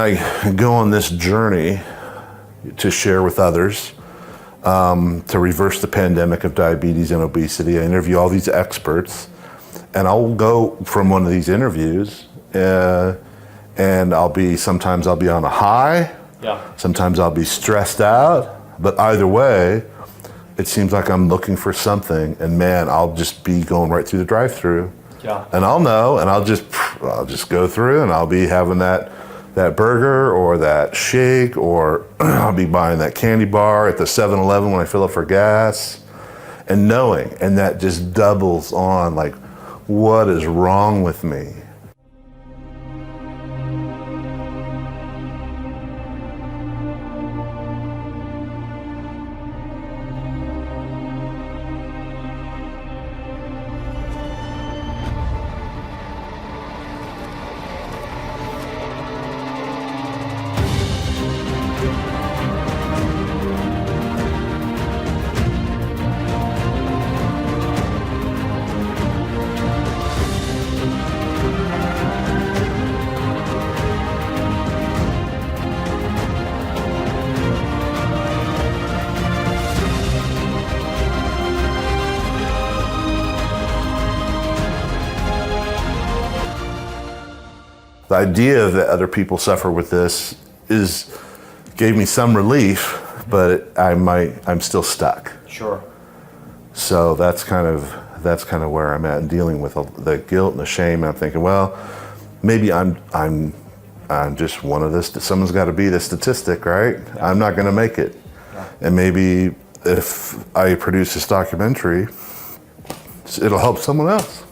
I go on this journey to share with others, to reverse the pandemic of diabetes and obesity. I interview all these experts, and I'll go from one of these interviews, and sometimes I'll be on a high, sometimes I'll be stressed out, but either way, it seems like I'm looking for something, and man, I'll just be going right through the drive-through. And I'll know, and I'll just go through, and I'll be having that burger or that shake, or I'll be buying that candy bar at the 7-Eleven when I fill up for gas, and knowing, and that just doubles on, like, what is wrong with me? The idea that other people suffer with this gave me some relief, but I'm still stuck. Sure. So that's kind of where I'm at in dealing with the guilt and the shame. I'm thinking, well, maybe I'm just one of this. Someone's got to be the statistic, right? Yeah. I'm not going to make it. Yeah. And maybe if I produce this documentary, it'll help someone else.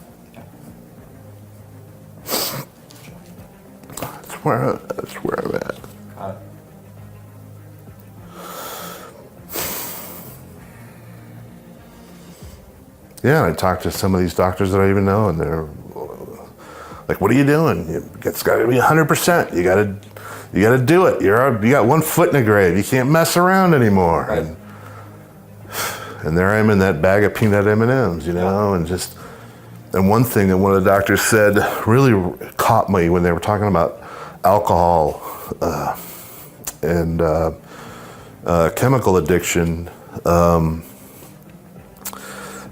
That's where I'm at. Yeah, I talked to some of these doctors that I even know, and they're like, "What are you doing? It's got to be 100%. You got to do it. You got one foot in the grave. You can't mess around anymore." Right. And there I am in that bag of peanut M&Ms, and one thing that one of the doctors said really caught me when they were talking about alcohol and chemical addiction.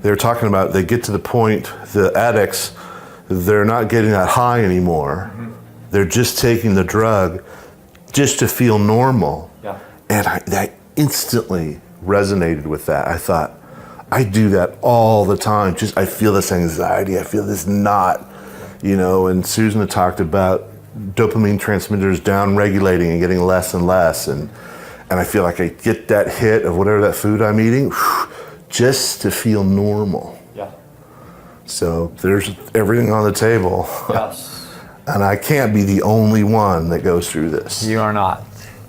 They were talking about, they get to the point, the addicts, they're not getting that high anymore. Mm-hmm. They're just taking the drug just to feel normal. Yeah. And I instantly resonated with that. I thought, I do that all the time. I feel this anxiety, I feel this knot, and Susan had talked about dopamine transmitters down-regulating and getting less and less, and I feel like I get that hit of whatever that food I'm eating, just to feel normal. Yeah. So there's everything on the table. Yes. And I can't be the only one that goes through this. You are not.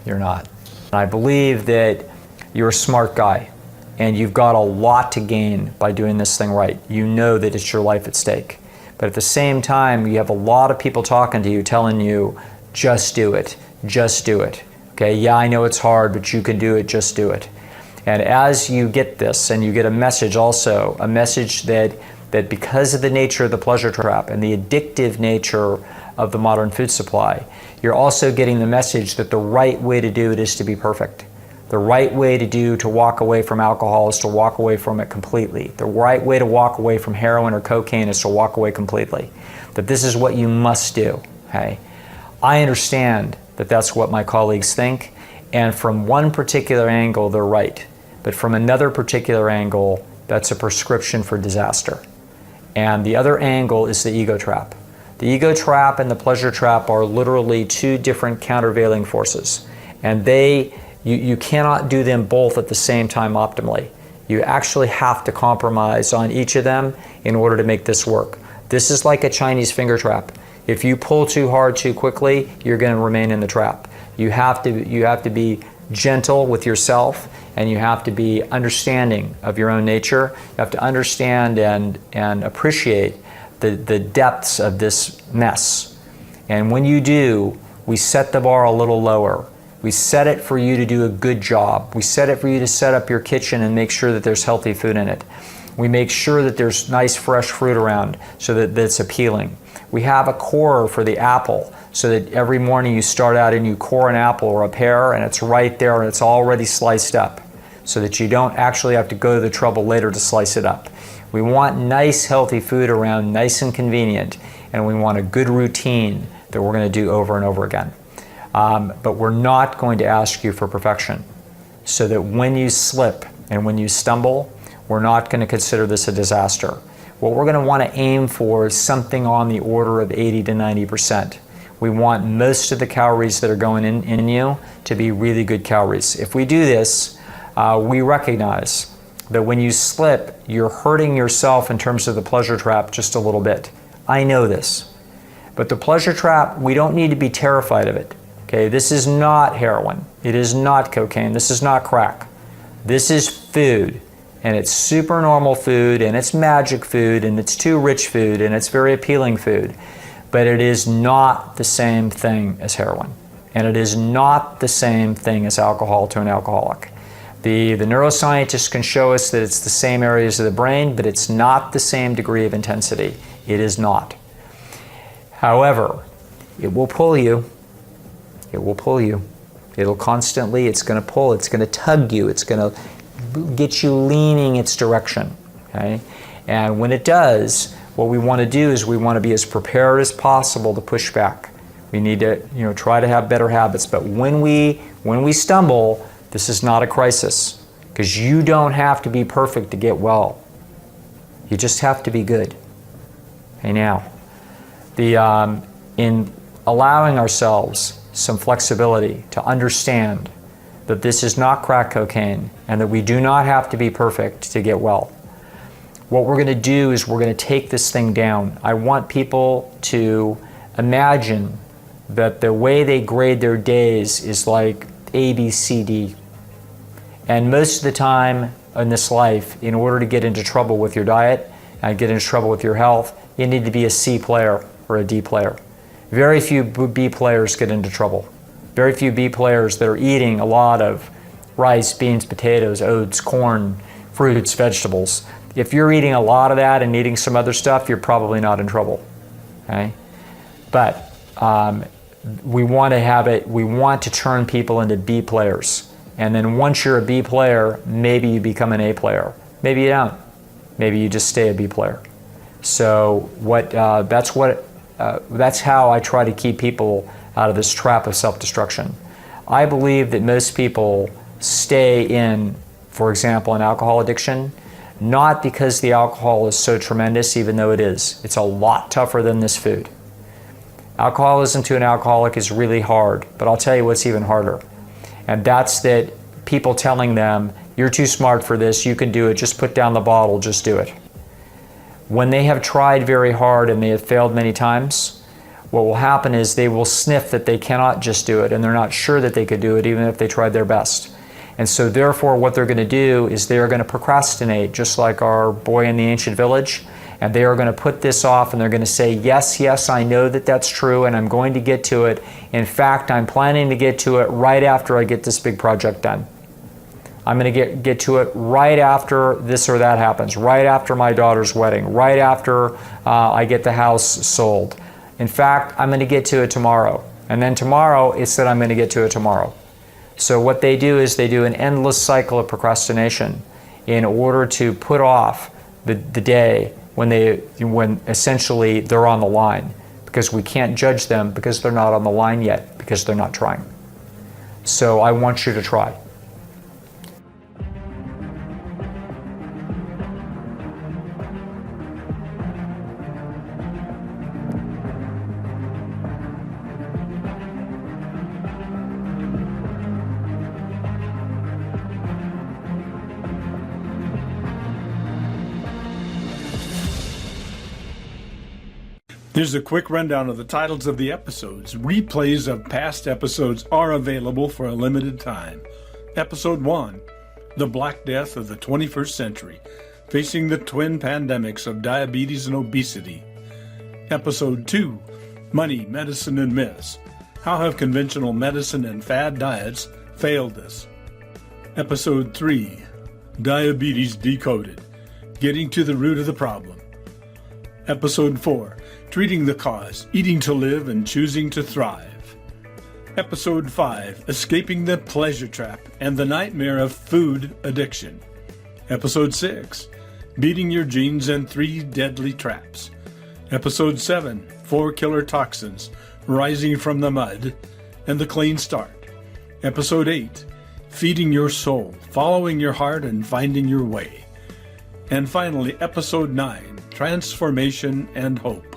You're not. I believe that you're a smart guy, and you've got a lot to gain by doing this thing right. You know that it's your life at stake. But at the same time, you have a lot of people talking to you, telling you, just do it, just do it. Okay, yeah, I know it's hard, but you can do it, just do it. And as you get this, and you get a message also, a message that because of the nature of the pleasure trap and the addictive nature of the modern food supply, you're also getting the message that the right way to do it is to be perfect. The right way to walk away from alcohol is to walk away from it completely. The right way to walk away from heroin or cocaine is to walk away completely. That this is what you must do, okay? I understand that that's what my colleagues think, and from one particular angle, they're right. But from another particular angle, that's a prescription for disaster. And the other angle is the ego trap. The ego trap and the pleasure trap are literally two different countervailing forces. And you cannot do them both at the same time optimally. You actually have to compromise on each of them in order to make this work. This is like a Chinese finger trap. If you pull too hard too quickly, you're going to remain in the trap. You have to be gentle with yourself, and you have to be understanding of your own nature. You have to understand and appreciate the depths of this mess. And when you do, we set the bar a little lower. We set it for you to do a good job. We set it for you to set up your kitchen and make sure that there's healthy food in it. We make sure that there's nice fresh fruit around so that it's appealing. We have a core for the apple so that every morning you start out and you core an apple or a pear and it's right there and it's already sliced up so that you don't actually have to go to the trouble later to slice it up. We want nice, healthy food around, nice and convenient, and we want a good routine that we're going to do over and over again. But we're not going to ask you for perfection, so that when you slip and when you stumble, we're not going to consider this a disaster. What we're going to want to aim for is something on the order of 80 to 90%. We want most of the calories that are going in you to be really good calories. If we do this, we recognize that when you slip, you're hurting yourself in terms of the pleasure trap just a little bit. I know this. But the pleasure trap, we don't need to be terrified of it. Okay, this is not heroin. It is not cocaine. This is not crack. This is food. And it's super normal food, and it's magic food, and it's too rich food, and it's very appealing food. But it is not the same thing as heroin. And it is not the same thing as alcohol to an alcoholic. The neuroscientists can show us that it's the same areas of the brain, but it's not the same degree of intensity. It is not. However, it will pull you. It will pull you. It'll constantly, it's going to pull, it's going to tug you, it's going to get you leaning its direction. Okay? And when it does, what we want to do is we want to be as prepared as possible to push back. We need to, try to have better habits. But when we stumble, this is not a crisis, because you don't have to be perfect to get well. You just have to be good. Okay, now, in allowing ourselves some flexibility to understand that this is not crack cocaine and that we do not have to be perfect to get well, what we're going to do is we're going to take this thing down. I want people to imagine that the way they grade their days is like A, B, C, D. And most of the time in this life, in order to get into trouble with your diet and get into trouble with your health, you need to be a C player or a D player. Very few B players get into trouble. Very few B players that are eating a lot of rice, beans, potatoes, oats, corn, fruits, vegetables. If you're eating a lot of that and eating some other stuff, you're probably not in trouble. Okay? But we want to have it, we want to turn people into B players. And then once you're a B player, maybe you become an A player. Maybe you don't. Maybe you just stay a B player. So that's how I try to keep people out of this trap of self-destruction. I believe that most people stay in, for example, an alcohol addiction, not because the alcohol is so tremendous, even though it is. It's a lot tougher than this food. Alcoholism to an alcoholic is really hard, but I'll tell you what's even harder. And that's that people telling them, you're too smart for this, you can do it, just put down the bottle, just do it. When they have tried very hard and they have failed many times, what will happen is they will sniff that they cannot just do it, and they're not sure that they could do it even if they tried their best. And so therefore what they're going to do is they are going to procrastinate, just like our boy in the ancient village, and they are going to put this off and they're going to say, yes, yes, I know that that's true and I'm going to get to it. In fact, I'm planning to get to it right after I get this big project done. I'm going to get to it right after this or that happens, right after my daughter's wedding, right after I get the house sold. In fact, I'm going to get to it tomorrow. And then tomorrow, it's that I'm going to get to it tomorrow. So what they do is they do an endless cycle of procrastination in order to put off the day when essentially they're on the line, because we can't judge them because they're not on the line yet, because they're not trying. So I want you to try. Here's a quick rundown of the titles of the episodes. Replays of past episodes are available for a limited time. Episode 1, The Black Death of the 21st Century, Facing the Twin Pandemics of Diabetes and Obesity. Episode 2, Money, Medicine, and Myths, How have conventional medicine and fad diets failed us? Episode 3, Diabetes Decoded, Getting to the Root of the Problem. Episode 4, Treating the Cause, Eating to Live and Choosing to Thrive. Episode 5, Escaping the Pleasure Trap and the Nightmare of Food Addiction. Episode 6, Beating Your Genes and 3 Deadly Traps. Episode 7, 4 Killer Toxins, Rising from the Mud and the Clean Start. Episode 8, Feeding Your Soul, Following Your Heart and Finding Your Way. And finally, Episode 9, Transformation and Hope.